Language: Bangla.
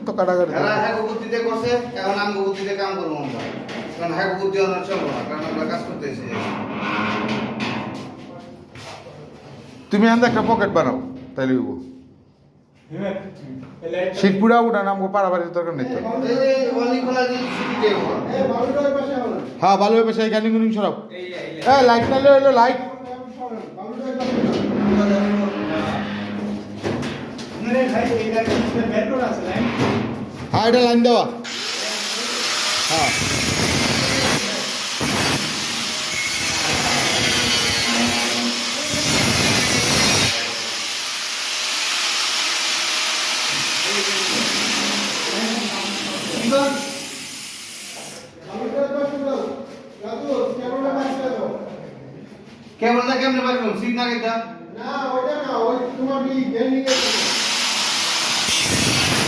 তো কাটাকাটি হ্যাঁ বুদ্ধিতে করছে এখন আমি বুদ্ধিতে কাম করবো আমরা কারণ হ্যাঁ বুদ্ধি অন্য চলবো না কারণ আমরা কাজ করতে এসেছি তুমি আন্দা একটা পকেট বানাও তাইলে হইব শীত পুরা উঠা নামবো পাড়াবাড়ির দরকার নেই তো হ্যাঁ ভালো হয়ে পেশাই গানি গুনি সরাও লাইট নালে হইলো লাইট হ্যাঁ এটা লাইন দেওয়া হ্যাঁ কেমন না কেমনে পারবেন সিট না গেটা না ওইটা না ওই তোমার কি